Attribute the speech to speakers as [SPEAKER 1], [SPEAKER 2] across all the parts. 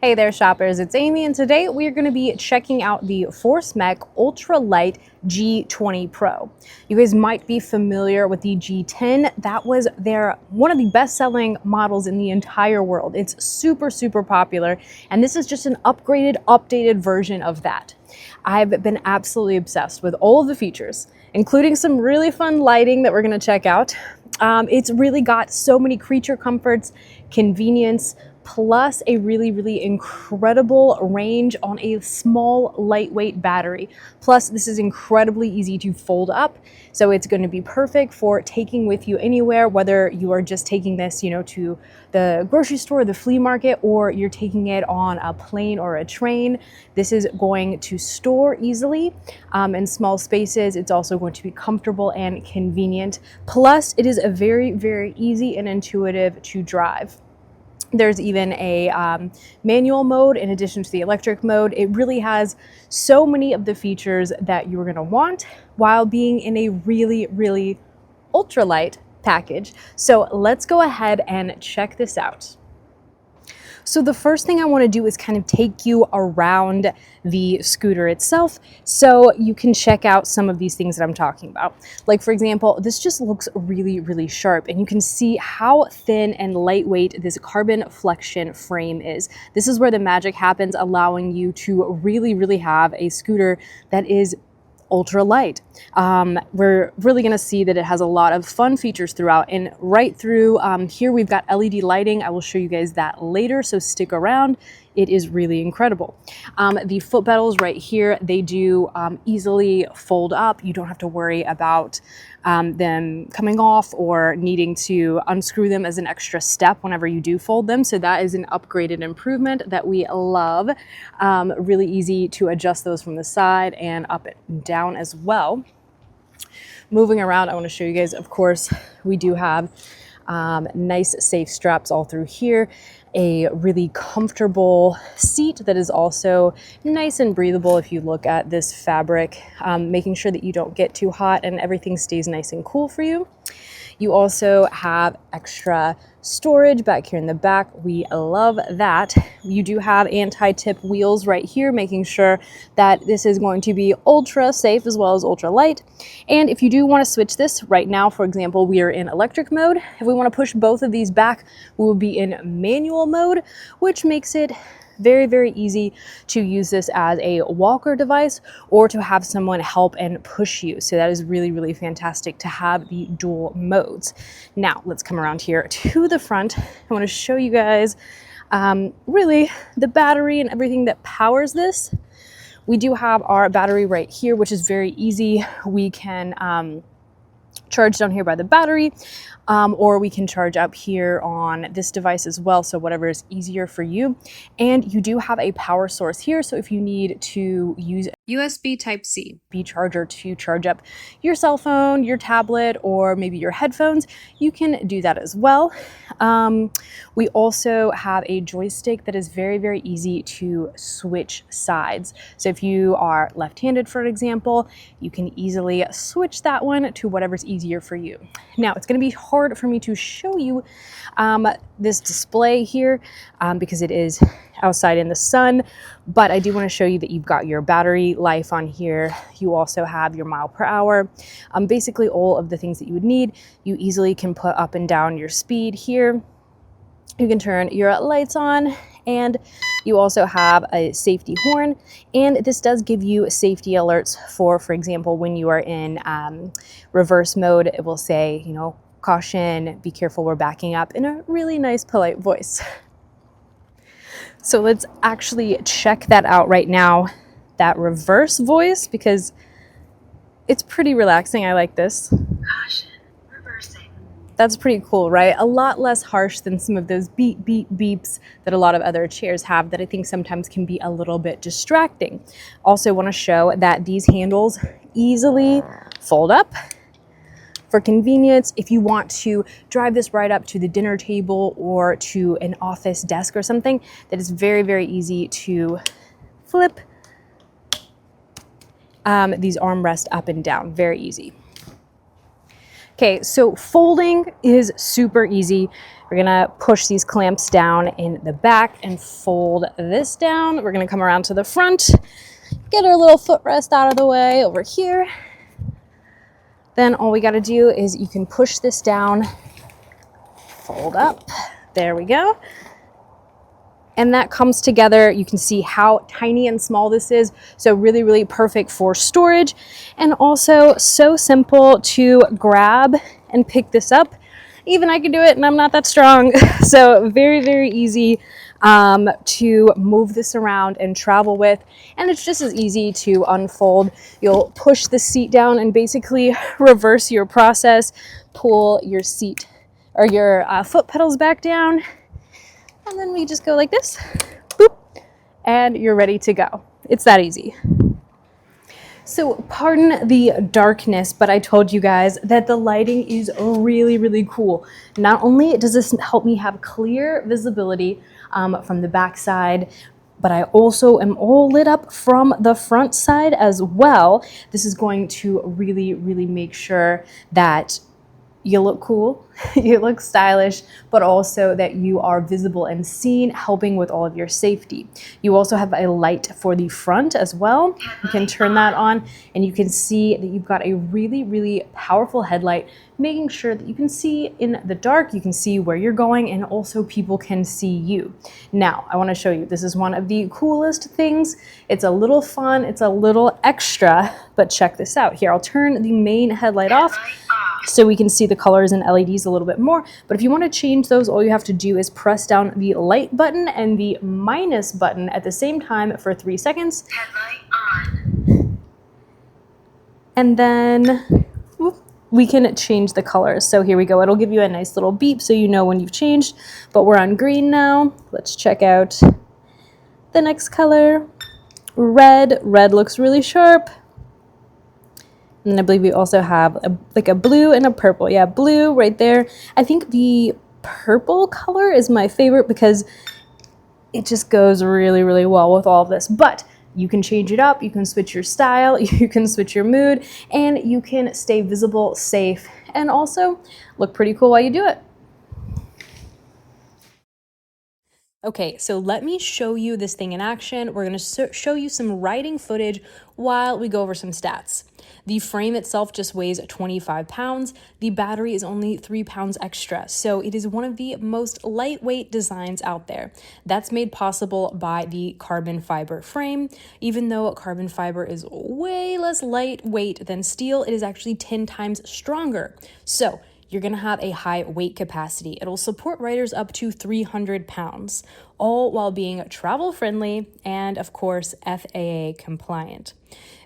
[SPEAKER 1] Hey there shoppers, it's Amy, and today we are going to be checking out the FORCEMECH Ultralite G20 PRO. You guys might be familiar with the G10. That was one of the best-selling models in the entire world. It's super popular, and this is just an updated version of that. I've been absolutely obsessed with all of the features, including some really fun lighting that we're going to check out. It's really got so many creature comforts, convenience, plus a really incredible range on a small lightweight battery. Plus this is incredibly easy to fold up, so it's going to be perfect for taking with you anywhere, whether you are just taking this to the grocery store, the flea market, or you're taking it on a plane or a train. This is going to store easily in small spaces. It's also going to be comfortable and convenient. Plus it is a very easy and intuitive to drive. There's even a manual mode in addition to the electric mode. It really has so many of the features that you're going to want while being in a really ultralight package. So let's go ahead and check this out. So the first thing I want to do is kind of take you around the scooter itself so you can check out some of these things that I'm talking about. Like, for example, this just looks really sharp, and you can see how thin and lightweight this carbon flexion frame is. This is where the magic happens, allowing you to really have a scooter that is ultra light. We're really going to see that it has a lot of fun features throughout, and right through here we've got LED lighting. I will show you guys that later, so stick around. It is really incredible. The foot pedals right here, they do easily fold up. You don't have to worry about them coming off or needing to unscrew them as an extra step whenever you do fold them. So that is an upgraded improvement that we love. Really easy to adjust those from the side and up and down as well. Moving around, I want to show you guys, of course, we do have nice safe straps all through here, a really comfortable seat that is also nice and breathable. If you look at this fabric, making sure that you don't get too hot and everything stays nice and cool for you. You also have extra storage back here in the back. We love that. You do have anti-tip wheels right here, making sure that this is going to be ultra safe as well as ultra light. And if you do want to switch this right now, for example, we are in electric mode. If we want to push both of these back, we will be in manual mode, which makes it very easy to use this as a walker device or to have someone help and push you. So that is really fantastic to have the dual modes. Now let's come around here to the front. I want to show you guys really the battery and everything that powers this. We do have our battery right here, which is very easy. We can charge down here by the battery, or we can charge up here on this device as well, so whatever is easier for you. And you do have a power source here, so if you need to use USB Type-C charger to charge up your cell phone, your tablet, or maybe your headphones, you can do that as well. We also have a joystick that is very easy to switch sides. So if you are left-handed, for example, you can easily switch that one to whatever's easier for you. Now, it's going to be hard for me to show you this display here because it is outside in the sun, but I do want to show you that you've got your battery life on here. You also have your mile per hour, basically all of the things that you would need. You easily can put up and down your speed here. You can turn your lights on, and you also have a safety horn, and this does give you safety alerts for example, when you are in reverse mode. It will say, caution, be careful, we're backing up, in a really nice, polite voice. So let's actually check that out right now, that reverse voice, because it's pretty relaxing. I like this.
[SPEAKER 2] Caution, reversing.
[SPEAKER 1] That's pretty cool, right? A lot less harsh than some of those beeps that a lot of other chairs have that I think sometimes can be a little bit distracting. Also want to show that these handles easily fold up. For convenience, if you want to drive this right up to the dinner table or to an office desk or something, that is very easy to flip these armrests up and down. Very easy. Okay, so folding is super easy. We're gonna push these clamps down in the back and fold this down. We're gonna come around to the front, get our little footrest out of the way over here. Then all we gotta do is you can push this down, fold up, there we go. And that comes together. You can see how tiny and small this is. So really, really perfect for storage, and also so simple to grab and pick this up. Even I can do it and I'm not that strong. So very, very easy to move this around and travel with. And it's just as easy to unfold. You'll push the seat down and basically reverse your process, pull your seat or your foot pedals back down. And then we just go like this, boop, and you're ready to go. It's that easy. So pardon the darkness, but I told you guys that the lighting is really, really cool. Not only does this help me have clear visibility from the back side, but I also am all lit up from the front side as well. This is going to really, really make sure that you look cool, you look stylish, but also that you are visible and seen, helping with all of your safety. You also have a light for the front as well. You can turn that on and you can see that you've got a really, really powerful headlight, making sure that you can see in the dark, you can see where you're going, and also people can see you. Now, I want to show you, this is one of the coolest things. It's a little fun, it's a little extra, but check this out. Here, I'll turn the main headlight off so we can see the colors and LEDs a little bit more. But if you want to change those, all you have to do is press down the light button and the minus button at the same time for 3 seconds.
[SPEAKER 2] Headlight on.
[SPEAKER 1] And then we can change the colors. So here we go. It'll give you a nice little beep so you know when you've changed. But we're on green now. Let's check out the next color. Red. Red looks really sharp. And then I believe we also have like a blue and a purple. Yeah, blue right there. I think the purple color is my favorite because it just goes really, really well with all of this. But you can change it up, you can switch your style, you can switch your mood, and you can stay visible, safe, and also look pretty cool while you do it. Okay, so let me show you this thing in action. We're gonna show you some riding footage while we go over some stats. The frame itself just weighs 25 pounds. The battery is only 3 pounds extra. So it is one of the most lightweight designs out there. That's made possible by the CarbonFiber frame. Even though CarbonFiber is way less lightweight than steel, it is actually 10 times stronger. So you're gonna have a high weight capacity. It'll support riders up to 300 pounds, all while being travel friendly and of course, FAA compliant.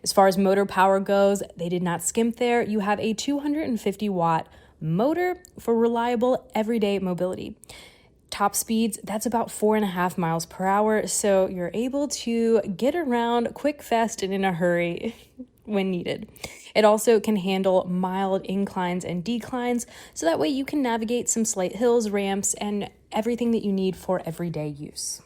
[SPEAKER 1] As far as motor power goes, they did not skimp there. You have a 250 watt motor for reliable everyday mobility. Top speeds, that's about 4.5 miles per hour. So you're able to get around quick, fast, and in a hurry when needed. It also can handle mild inclines and declines, so that way you can navigate some slight hills, ramps, and everything that you need for everyday use.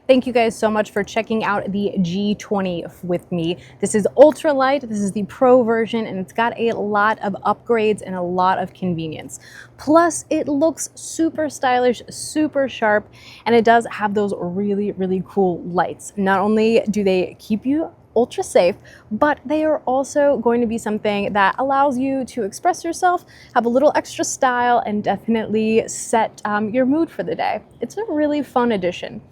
[SPEAKER 1] Thank you guys so much for checking out the G20 with me. This is ultralight, this is the Pro version, and it's got a lot of upgrades and a lot of convenience. Plus, it looks super stylish, super sharp, and it does have those really, really cool lights. Not only do they keep you ultra safe, but they are also going to be something that allows you to express yourself, have a little extra style, and definitely set your mood for the day. It's a really fun addition.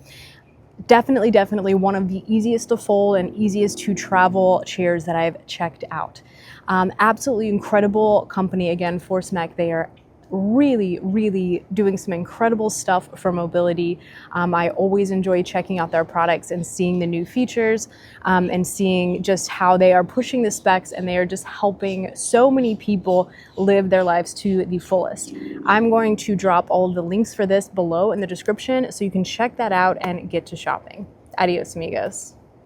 [SPEAKER 1] Definitely one of the easiest to fold and easiest to travel chairs that I've checked out. Absolutely incredible company. Again, FORCEMECH, they are really doing some incredible stuff for mobility. I always enjoy checking out their products and seeing the new features and seeing just how they are pushing the specs, and they are just helping so many people live their lives to the fullest. I'm going to drop all of the links for this below in the description so you can check that out and get to shopping. Adios, amigos.